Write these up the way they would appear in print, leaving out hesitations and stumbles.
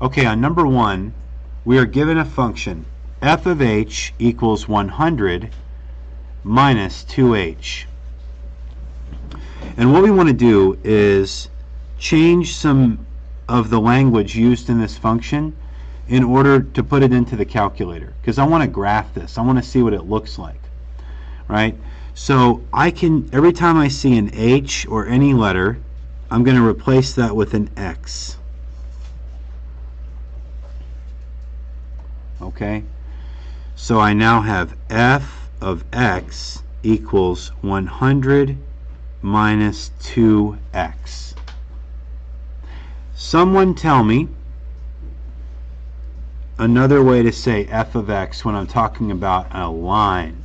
Okay, on number 1, we are given a function f of h equals 100 minus 2h. And what we want to do is change some of the language used in this function in order to put it into the calculator, because I want to graph this. I want to see what it looks like, right? So I can, every time I see an h or any letter, I'm going to replace that with an x. Okay? So I now have f of x equals 100 minus 2x. Someone tell me another way to say f of x when I'm talking about a line.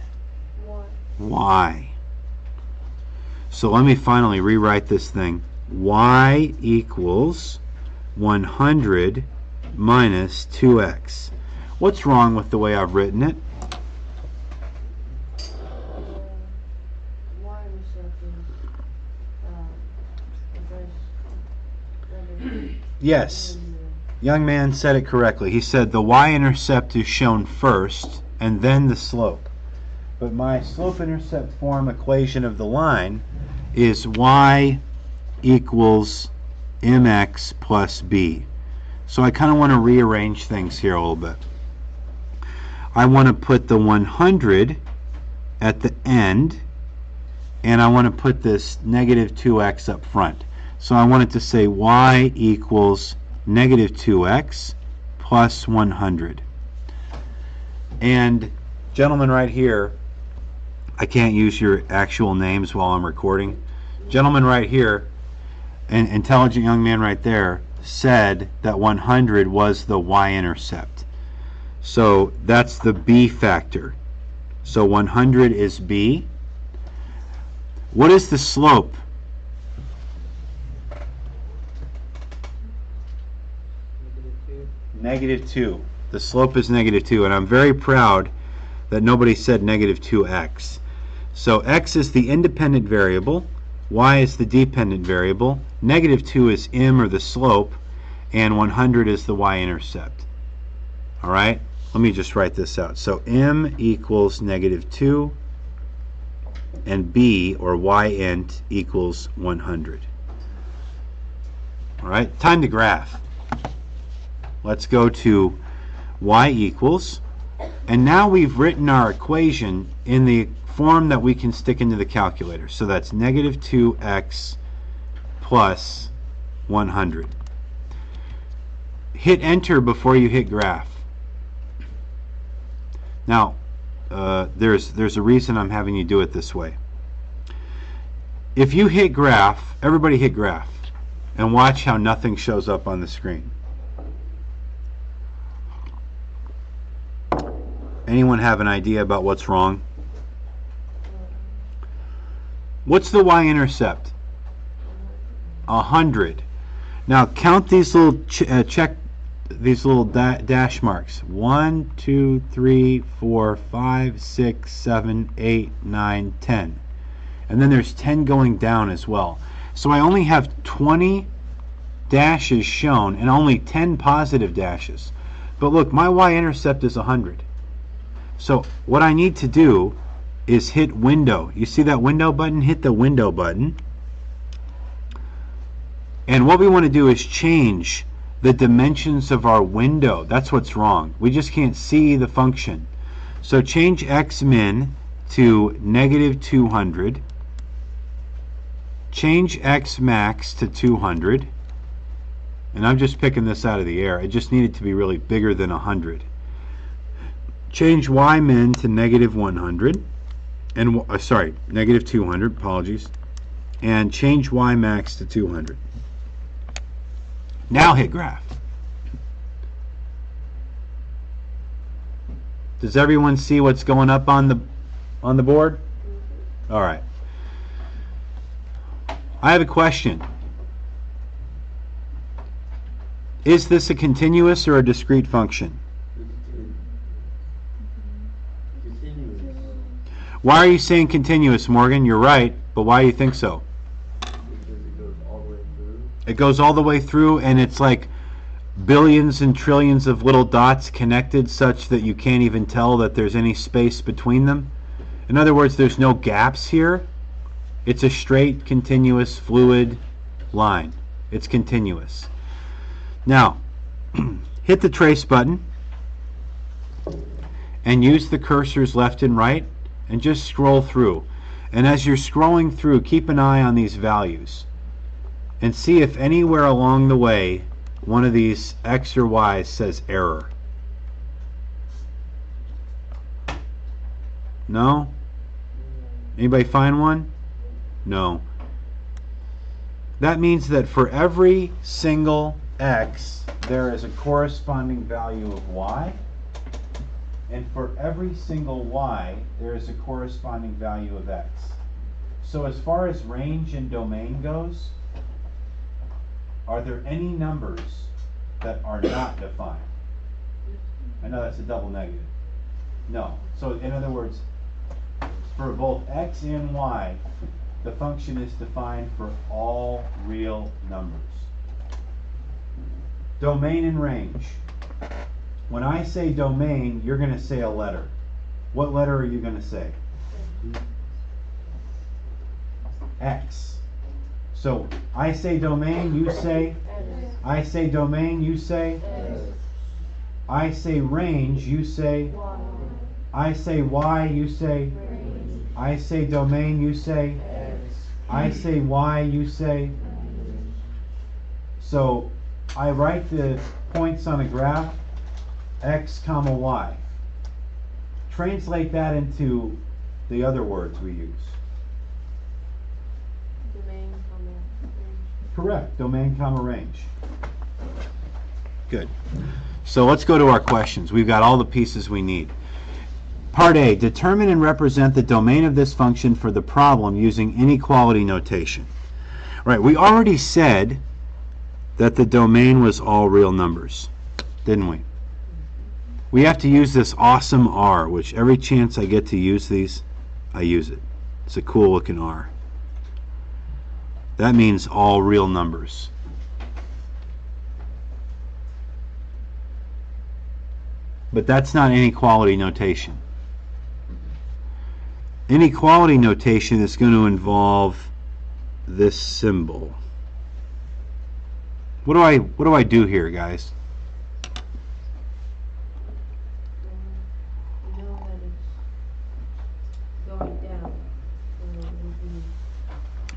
Y. So let me finally rewrite this thing. Y equals 100 minus 2x. What's wrong with the way I've written it? Yes, young man said it correctly. He said the y-intercept is shown first and then the slope. But my slope-intercept form equation of the line is y equals mx plus b. So I kind of want to rearrange things here a little bit. I want to put the 100 at the end, and I want to put this negative 2x up front. So I want it to say y equals negative 2x plus 100. And gentlemen right here, I can't use your actual names while I'm recording. Gentleman right here, an intelligent young man right there, said that 100 was the y-intercept. So that's the b factor. So 100 is b. What is the slope? Negative 2. The slope is negative 2, and I'm very proud that nobody said negative 2x. So x is the independent variable, y is the dependent variable, negative 2 is m, or the slope, and 100 is the y-intercept. Alright, let me just write this out. So m equals negative 2, and b, or y-int, equals 100. Alright, time to graph. Let's go to y equals, and now we've written our equation in the form that we can stick into the calculator. So that's negative 2x plus 100. Hit enter before you hit graph. Now, there's a reason I'm having you do it this way. If you hit graph, everybody hit graph, and watch how nothing shows up on the screen. Anyone have an idea about what's wrong? What's the y-intercept? 100. Now count these little dash marks. 1, 2, 3, 4, 5, 6, 7, 8, 9, 10. And then there's 10 going down as well. So I only have 20 dashes shown and only 10 positive dashes. But look, my y-intercept is 100. So what I need to do is hit window. You see that window button? Hit the window button. And what we want to do is change the dimensions of our window. That's what's wrong. We just can't see the function. So change x min to negative 200. Change x max to 200. And I'm just picking this out of the air. It just needed to be really bigger than 100. Change y min to negative 100. And sorry, negative 200, apologies. And change y max to 200. Now hit graph. Does everyone see what's going up on the board? All right. I have a question. Is this a continuous or a discrete function? Why are you saying continuous, Morgan? You're right, but why do you think so? Because it goes all the way through. It goes all the way through, and it's like billions and trillions of little dots connected such that you can't even tell that there's any space between them. In other words, there's no gaps here. It's a straight, continuous, fluid line. It's continuous. Now, hit the trace button and use the cursors left and right and just scroll through. And as you're scrolling through, keep an eye on these values and see if anywhere along the way one of these X or Y says error. No? Anybody find one? No. That means that for every single X, there is a corresponding value of Y, and for every single Y, there is a corresponding value of X. So as far as range and domain goes, are there any numbers that are not defined? I know that's a double negative. No. So in other words, for both X and Y, the function is defined for all real numbers. Domain and range. When I say domain, you're going to say a letter. What letter are you going to say? X. So I say domain, you say? I say domain, you say? I say range, you say? I say Y, you say? I say domain, you say? I say Y, you say? So I write the points on a graph, X comma Y. Translate that into the other words we use. Domain, comma, range. Correct, domain comma range. Good. So let's go to our questions. We've got all the pieces we need. Part A, determine and represent the domain of this function for the problem using inequality notation. Right, we already said that the domain was all real numbers, didn't we? We have to use this awesome R, which every chance I get to use these, I use it. It's a cool looking R. That means all real numbers. But that's not inequality notation. Inequality notation is going to involve this symbol. What do I do here, guys? You know that it's going down.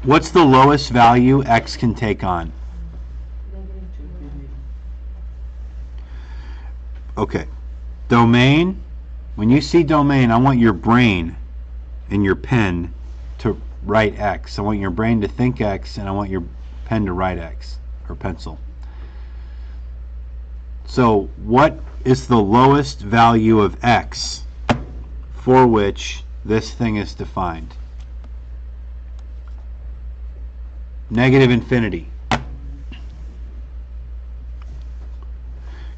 What's the lowest value X can take on? -2. Okay. Domain. When you see domain, I want your brain and your pen to write X. I want your brain to think X, and I want your pen to write X, or pencil. So what is the lowest value of X for which this thing is defined? Negative infinity.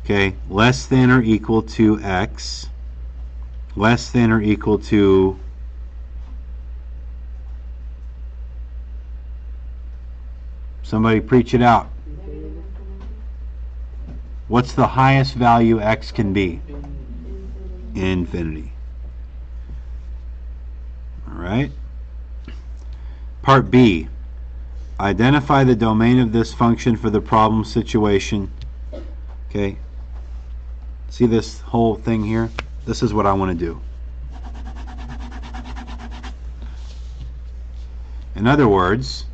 Okay, less than or equal to X, less than or equal to somebody preach it out. What's the highest value X can be? Infinity. All right. Part B. Identify the domain of this function for the problem situation. Okay. See this whole thing here? This is what I want to do. In other words,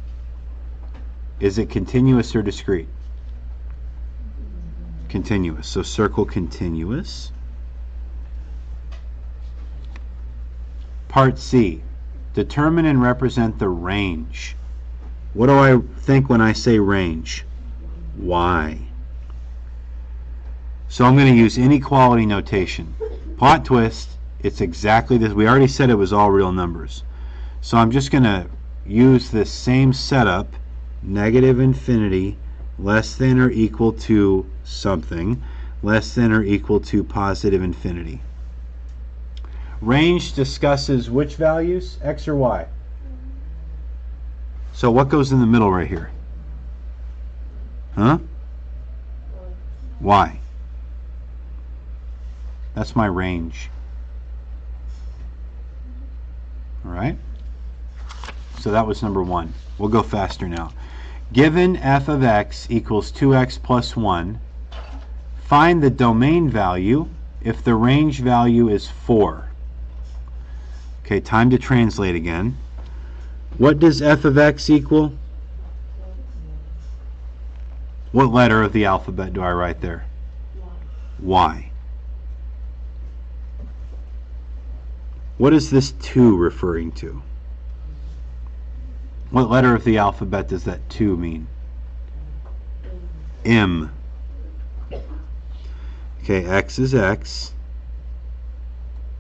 is it continuous or discrete? Continuous. So circle continuous. Part C. Determine and represent the range. What do I think when I say range? Y. So I'm going to use inequality notation. Plot twist, it's exactly this. We already said it was all real numbers. So I'm just going to use this same setup, negative infinity, less than or equal to something, less than or equal to positive infinity. Range discusses which values, X or Y? So what goes in the middle right here? Huh? Y. That's my range. All right? So that was number 1. We'll go faster now. Given f of x equals 2x plus 1, find the domain value if the range value is 4. Okay, time to translate again. What does f of x equal? What letter of the alphabet do I write there? Y. What is this 2 referring to? What letter of the alphabet does that 2 mean? M. Okay, x is x.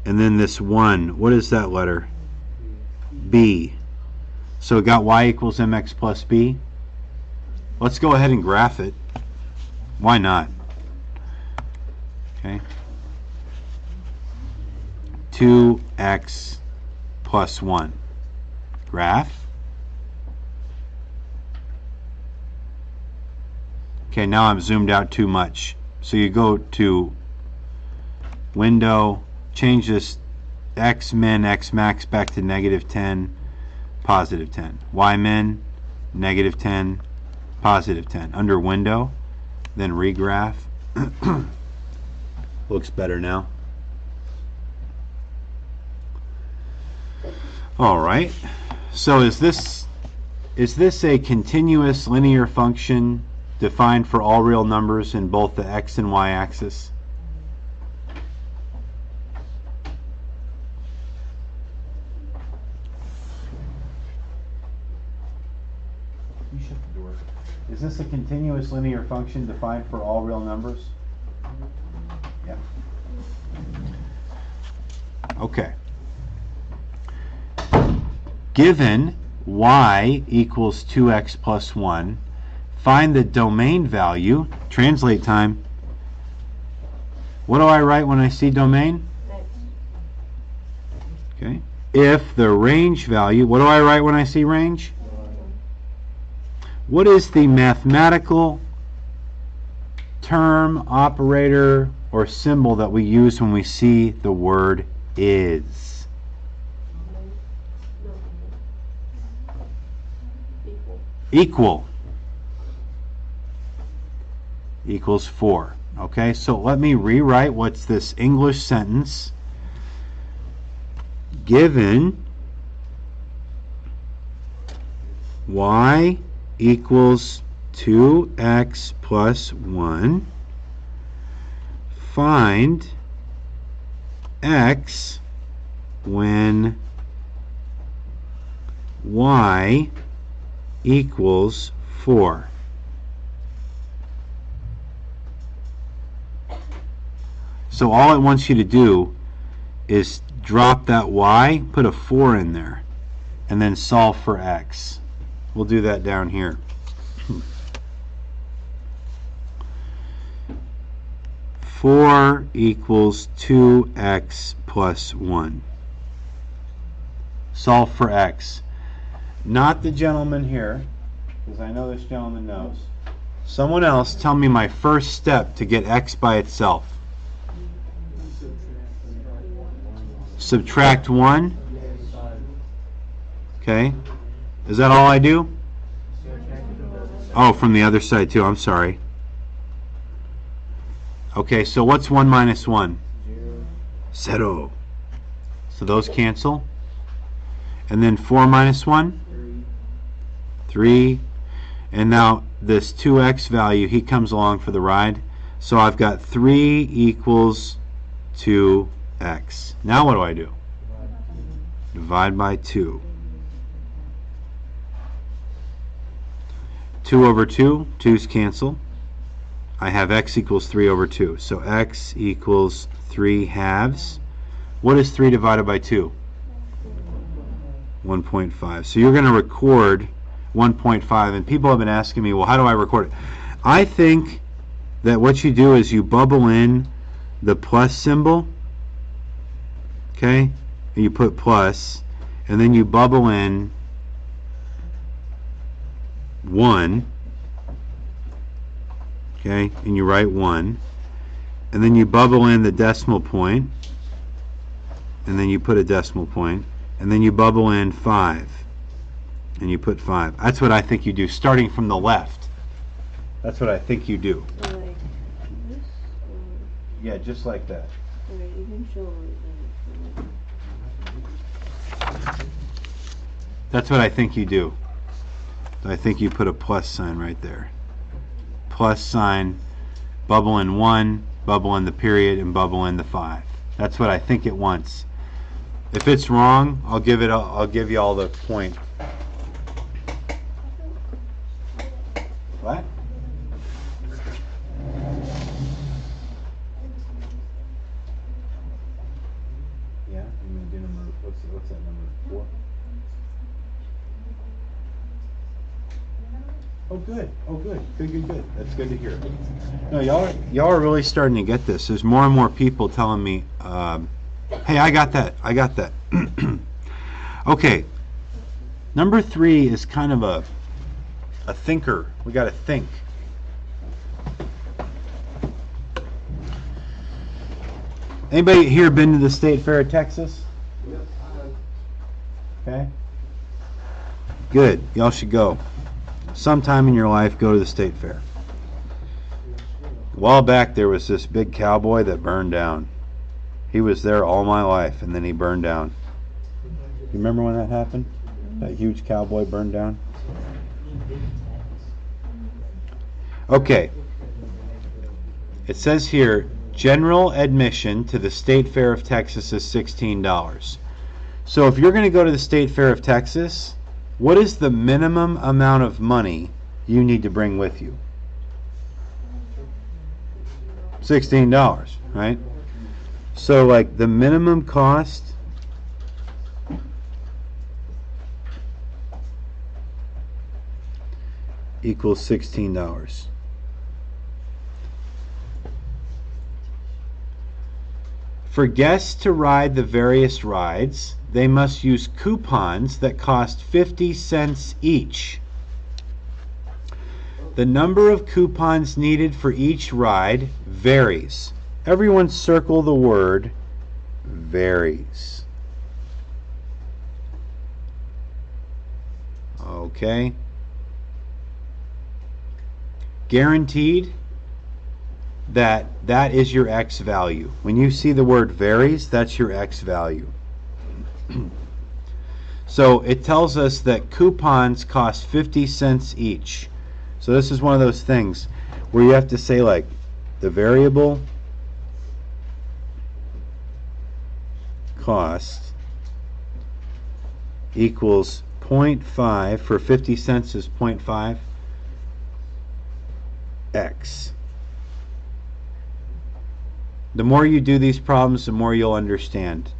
And then this 1, what is that letter? B. So it got y equals mx plus b. Let's go ahead and graph it. Why not? Okay. 2x plus 1. Graph. Okay, now I'm zoomed out too much. So you go to Window, change this x min, x max back to -10, +10. Y min, -10, +10. Under Window, then regraph. Looks better now. All right. So is this a continuous linear function defined for all real numbers in both the x and y axis? You shut the door. Is this a continuous linear function defined for all real numbers? Yeah. Okay. Given y equals 2x plus 1, find the domain value. Translate time. What do I write when I see domain? Okay. If the range value, what do I write when I see range? What is the mathematical term, operator, or symbol that we use when we see the word is? Equal. Equals 4. Okay, so let me rewrite what's this English sentence. Given y equals 2x plus 1, find x when y equals 4. So all it wants you to do is drop that y, put a 4 in there, and then solve for x. We'll do that down here. Four equals 2x plus 1. Solve for x. Not the gentleman here, because I know this gentleman knows. Someone else tell me my first step to get x by itself. Subtract 1. Okay. Is that all I do? Oh, from the other side too. I'm sorry. Okay, so what's 1 minus 1? 0. So those cancel. And then 4 minus 1? 3. And now this 2x value, he comes along for the ride. So I've got 3 equals 2x. Now what do I do? Divide by 2. 2 over 2, 2's cancel. I have x equals 3 over 2. So x equals 3 halves. What is 3 divided by 2? 1.5. So you're going to record 1.5. And people have been asking me, well, how do I record it? I think that what you do is you bubble in the plus symbol. Okay? And you put plus. And then you bubble in 1. Okay, and you write 1. And then you bubble in the decimal point, and then you put a decimal point, and then you bubble in 5, and you put 5. That's what I think you do, starting from the left. That's what I think you do. So like this, Yeah, just like that. or you can show it. That's what I think you do. I think you put a plus sign right there. Plus sign, bubble in 1, bubble in the period, and bubble in the 5. That's what I think it wants. If it's wrong, I'll give you all the point. What? Yeah, you mean do number, what's that number? 4? Oh good. Oh good. Good. That's good to hear. No, y'all are really starting to get this. There's more and more people telling me, hey, I got that. Okay. Number 3 is kind of a thinker. We got to think. Anybody here been to the State Fair of Texas? Okay. Good. Y'all should go. Sometime in your life, go to the State Fair. A while back, there was this big cowboy that burned down. He was there all my life, and then he burned down. You remember when that happened? That huge cowboy burned down? Okay. It says here, general admission to the State Fair of Texas is $16. So if you're going to go to the State Fair of Texas, what is the minimum amount of money you need to bring with you? $16, right? So like the minimum cost equals $16. For guests to ride the various rides, they must use coupons that cost 50 cents each. The number of coupons needed for each ride varies. Everyone circle the word varies. Okay. Guaranteed that is your X value. When you see the word varies, that's your X value. So it tells us that coupons cost 50 cents each. So this is one of those things where you have to say like the variable cost equals 0.5, for 50 cents is 0.5 X. The more you do these problems, the more you'll understand.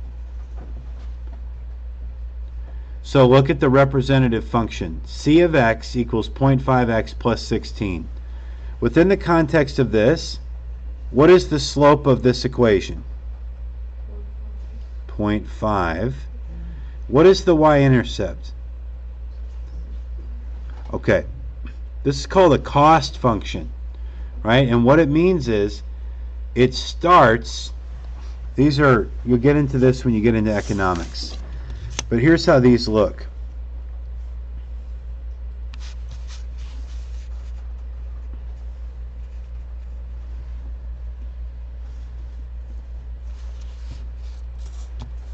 So look at the representative function. C of x equals 0.5x plus 16. Within the context of this, what is the slope of this equation? 0.5. What is the y-intercept? Okay, this is called a cost function, right? And what it means is it starts, you'll get into this when you get into economics. But here's how these look.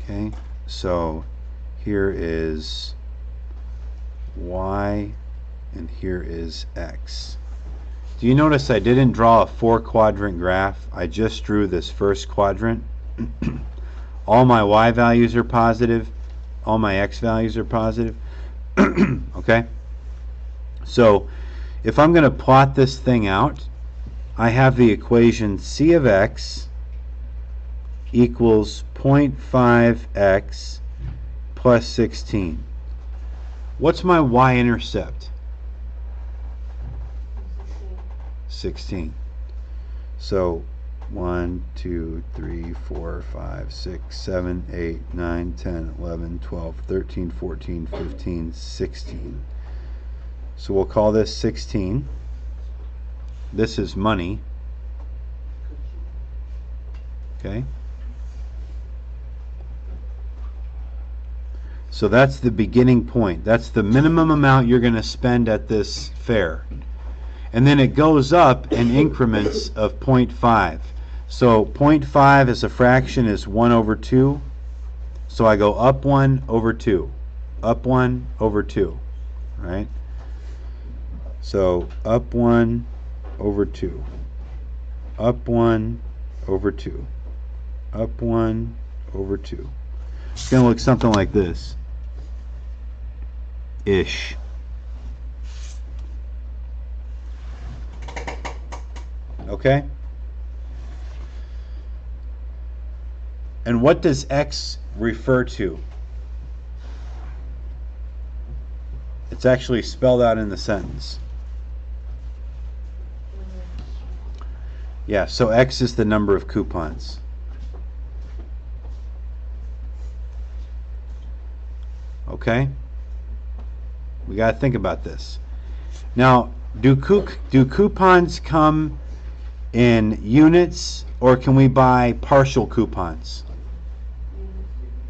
Okay, so here is y and here is x. Do you notice I didn't draw a 4-quadrant graph? I just drew this first quadrant. All my y values are positive. All my x values are positive. Okay? So if I'm going to plot this thing out, I have the equation c of x equals 0.5x plus 16. What's my y-intercept? 16. So 1, 2, 3, 4, 5, 6, 7, 8, 9, 10, 11, 12, 13, 14, 15, 16. So we'll call this 16. This is money. Okay. So that's the beginning point. That's the minimum amount you're going to spend at this fair. And then it goes up in increments of 0.5. So 0.5 as a fraction is 1 over 2. So I go up 1 over 2. Up 1 over 2. Right? So up 1 over 2. Up 1 over 2. Up 1 over 2. It's going to look something like this. Ish. Okay? And what does x refer to? It's actually spelled out in the sentence. Yeah, so x is the number of coupons. Okay? We got to think about this. Now, do coupons come in units, or can we buy partial coupons?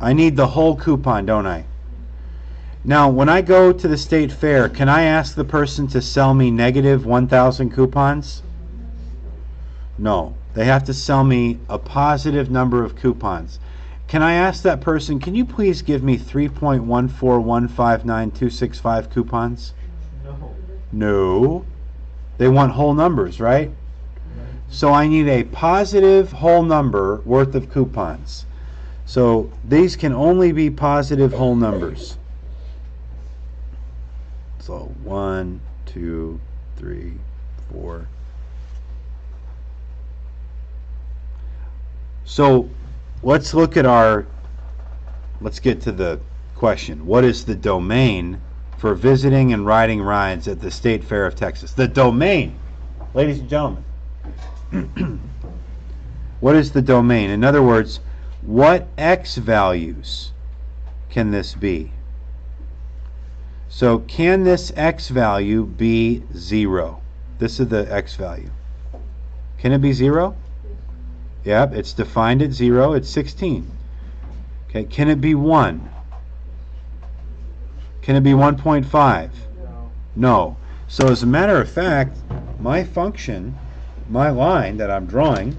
I need the whole coupon, don't I? Now, when I go to the state fair, can I ask the person to sell me negative 1,000 coupons? No. They have to sell me a positive number of coupons. Can I ask that person, can you please give me 3.14159.265 coupons? No. No. They want whole numbers, right? So I need a positive whole number worth of coupons. So these can only be positive whole numbers. So 1, 2, 3, 4. So let's look at let's get to the question. What is the domain for visiting and riding rides at the State Fair of Texas? The domain, ladies and gentlemen. What is the domain? In other words, what x values can this be? So can this x value be 0? This is the x value. Can it be 0? Yep, it's defined at 0. It's 16. Okay, can it be 1? Can it be 1.5? No. So as a matter of fact, my function, my line that I'm drawing,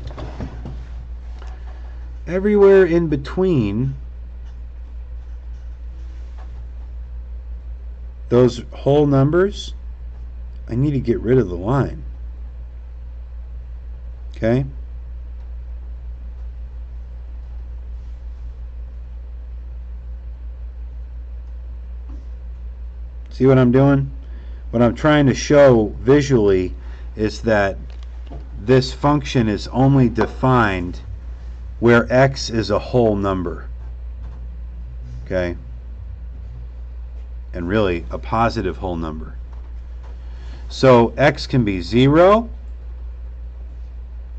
everywhere in between those whole numbers, I need to get rid of the line. Okay? See what I'm doing? What I'm trying to show visually is that this function is only defined where x is a whole number. Okay? And really a positive whole number. So x can be 0,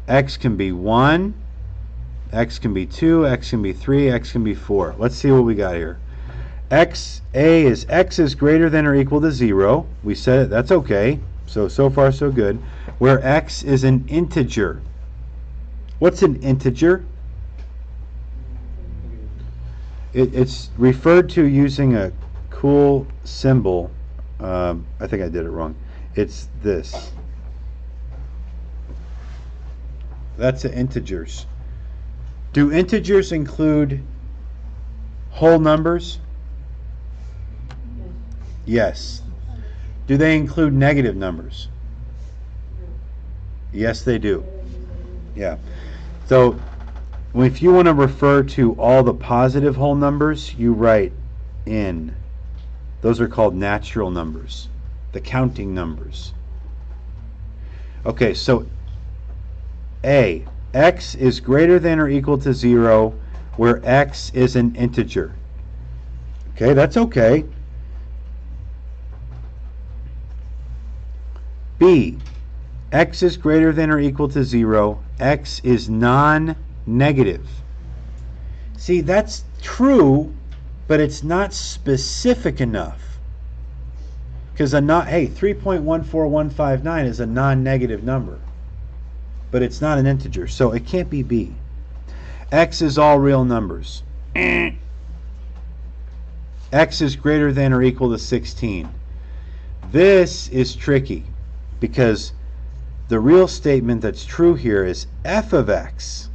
x can be 1, x can be 2, x can be 3, x can be 4. Let's see what we got here. X is greater than or equal to 0. We said it, that's okay. So far so good. Where x is an integer. What's an integer? It's referred to using a cool symbol. I think I did it wrong. It's this. That's the integers. Do integers include whole numbers? Yes. Do they include negative numbers? Yes, they do. Yeah. So if you want to refer to all the positive whole numbers, you write in. Those are called natural numbers, the counting numbers. Okay, so A, x is greater than or equal to 0 where x is an integer. Okay, that's okay. B, x is greater than or equal to 0, x is non-negative. See, that's true, but it's not specific enough. Because hey, 3.14159 is a non-negative number, but it's not an integer, so it can't be b. X is all real numbers. X is greater than or equal to 16. This is tricky because the real statement that's true here is f of x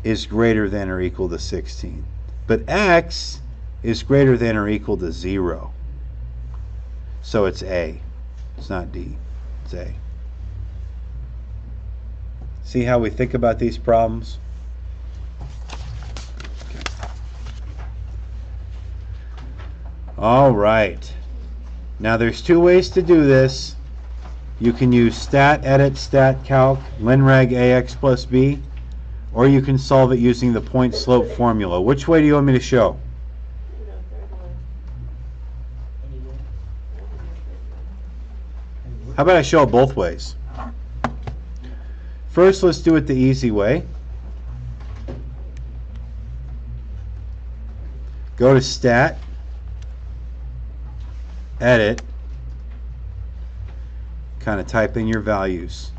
is greater than or equal to 16. But x is greater than or equal to 0. So it's A. It's not D. It's A. See how we think about these problems? Okay. All right. Now there's two ways to do this. You can use stat edit, stat calc, linreg ax plus b, or you can solve it using the point slope formula. Which way do you want me to show? How about I show it both ways? First, let's do it the easy way. Go to stat, edit, kind of type in your values.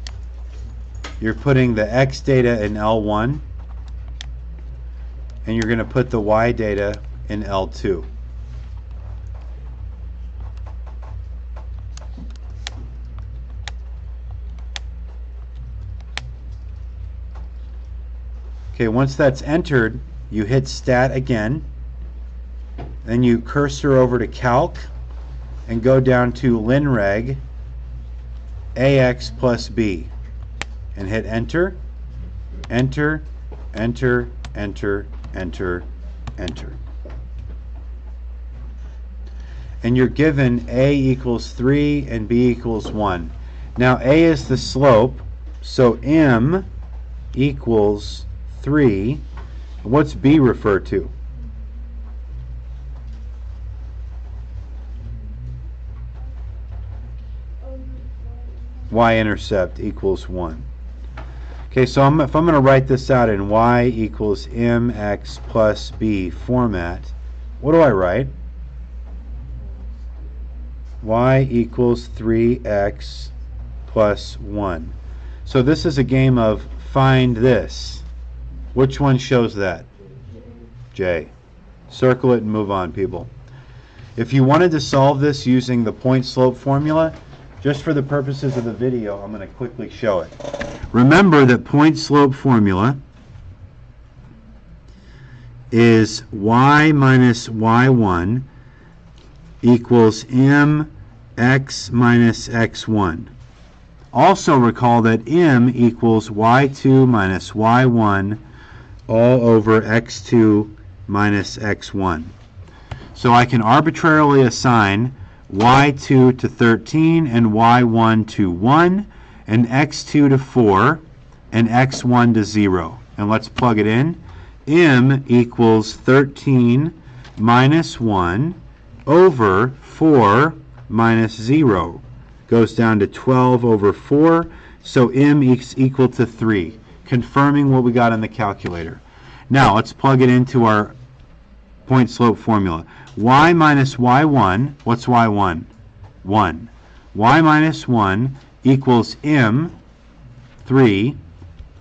You're putting the x data in L1, and you're going to put the y data in L2. Okay, once that's entered, you hit stat again, then you cursor over to calc and go down to linreg ax plus b and hit enter, enter, enter, enter, enter, enter. And you're given a equals 3 and b equals 1. Now a is the slope, so m equals 3. What's b refer to? Y-intercept equals 1. Okay, so if I'm going to write this out in y equals mx plus b format, what do I write? Y equals 3x plus 1. So this is a game of find this. Which one shows that? J. Circle it and move on, people. If you wanted to solve this using the point slope formula, just for the purposes of the video, I'm going to quickly show it. Remember that point slope formula is y minus y1 equals mx minus x1. Also recall that m equals y2 minus y1 all over x2 minus x1. So I can arbitrarily assign y2 to 13 and y1 to 1 and x2 to 4 and x1 to 0. And let's plug it in. M equals 13 minus 1 over 4 minus 0. Goes down to 12 over 4. So m is equal to 3, confirming what we got in the calculator. Now let's plug it into our point slope formula. Y minus y1, what's y1? 1. Y minus 1 equals m, 3,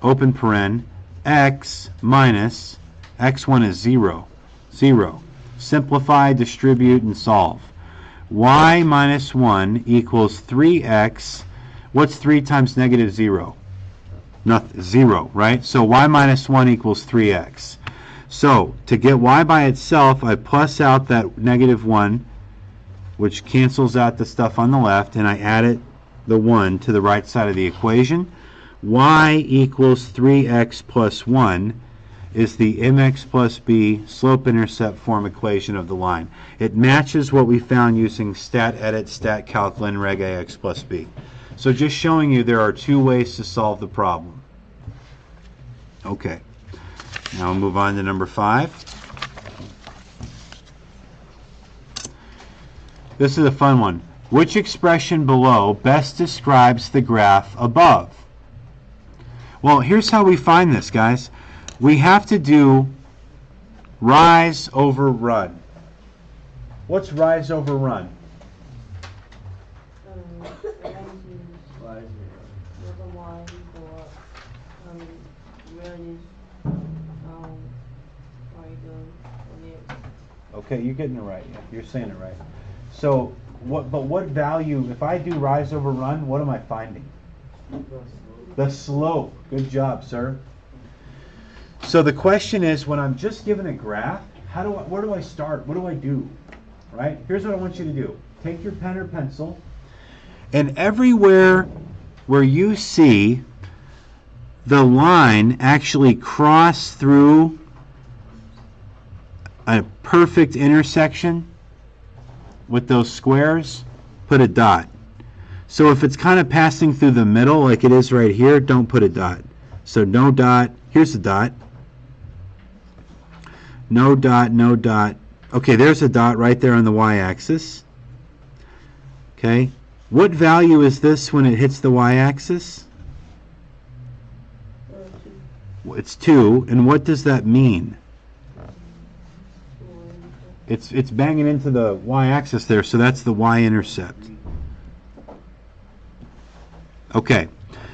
open paren, x minus, x1 is 0, 0. Simplify, distribute, and solve. Y minus 1 equals 3x. What's 3 times negative 0? Nothing, 0, right? So y minus 1 equals 3x. So to get y by itself, I plus out that negative 1, which cancels out the stuff on the left, and I add the 1 to the right side of the equation. Y equals 3x plus 1 is the mx plus b slope-intercept form equation of the line. It matches what we found using stat edit, stat calc, linreg ax plus b. So just showing you there are two ways to solve the problem. Okay. Now we'll move on to number 5. This is a fun one. Which expression below best describes the graph above? Well, here's how we find this, guys. We have to do rise over run. What's rise over run? Okay, you're getting it right. Yeah, you're saying it right. So, what value, if I do rise over run, what am I finding? The slope. Good job, sir. So the question is, when I'm just given a graph, where do I start? What do I do? Right? Here's what I want you to do. Take your pen or pencil, and everywhere where you see the line actually cross through a perfect intersection with those squares, put a dot. So if it's kind of passing through the middle like it is right here, don't put a dot. So no dot. Here's a dot. No dot, no dot. Okay, there's a dot right there on the y-axis. Okay. What value is this when it hits the y-axis? It's 2. And what does that mean? It's banging into the y-axis there, so that's the y-intercept. Okay,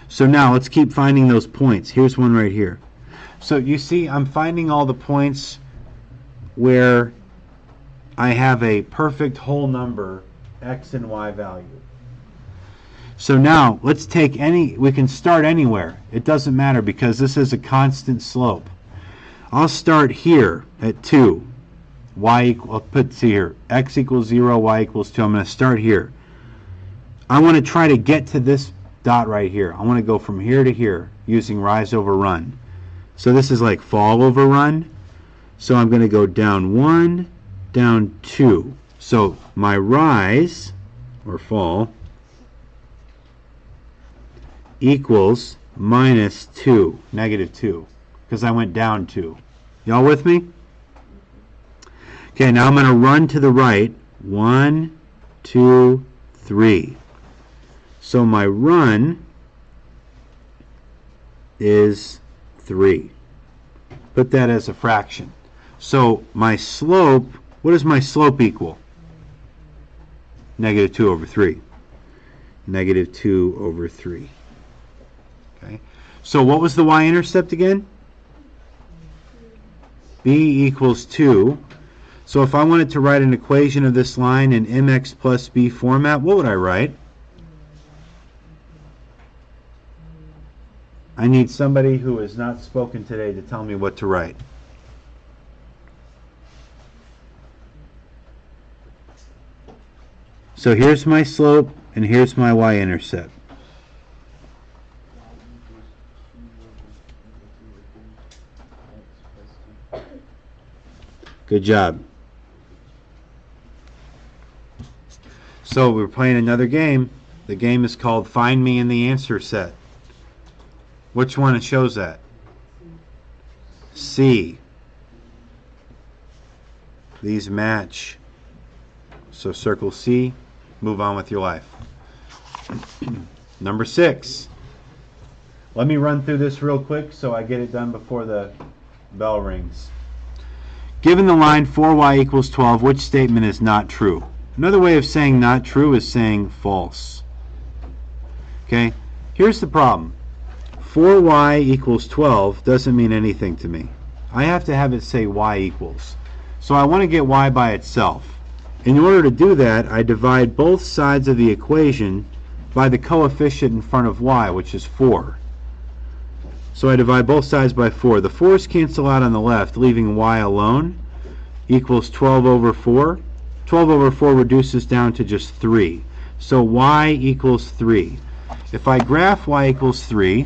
so now let's keep finding those points. Here's one right here. So you see, I'm finding all the points where I have a perfect whole number x and y value. So now let's take we can start anywhere. It doesn't matter because this is a constant slope. I'll start here at 2. I'll put here, x equals 0, y equals 2. I'm going to start here. I want to try to get to this dot right here. I want to go from here to here using rise over run. So this is like fall over run. So I'm going to go down 1, down 2. So my rise, or fall, equals minus 2, negative 2, because I went down 2. Y'all with me? Okay, now I'm going to run to the right. 1, 2, 3. So my run is 3. Put that as a fraction. So my slope, what does my slope equal? Negative 2 over 3. Negative 2 over 3. Okay. So what was the y-intercept again? B equals 2. So if I wanted to write an equation of this line in mx plus b format, what would I write? I need somebody who has not spoken today to tell me what to write. So here's my slope and here's my y-intercept. Good job. So we're playing another game. The game is called Find Me in the Answer Set. Which one it shows that? C. These match. So circle C, move on with your life. Number 6. Let me run through this real quick so I get it done before the bell rings. Given the line 4y equals 12, which statement is not true? Another way of saying not true is saying false. Okay, here's the problem. 4y equals 12 doesn't mean anything to me. I have to have it say y equals. So I want to get y by itself. In order to do that, I divide both sides of the equation by the coefficient in front of y, which is 4. So I divide both sides by 4. The 4's cancel out on the left, leaving y alone, equals 12 over 4. 12 over 4 reduces down to just 3. So y equals 3. If I graph y equals 3,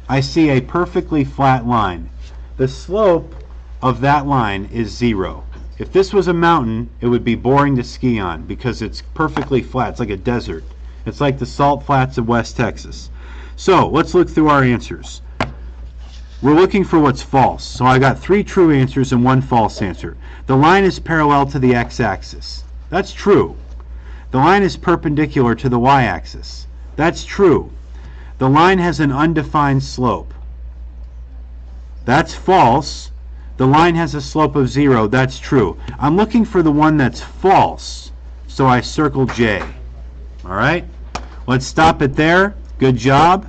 I see a perfectly flat line. The slope of that line is 0. If this was a mountain, it would be boring to ski on because it's perfectly flat. It's like a desert. It's like the salt flats of West Texas. So let's look through our answers. We're looking for what's false. So I got 3 true answers and 1 false answer. The line is parallel to the x-axis. That's true. The line is perpendicular to the y-axis. That's true. The line has an undefined slope. That's false. The line has a slope of 0. That's true. I'm looking for the one that's false, so I circle J. All right? Let's stop it there. Good job.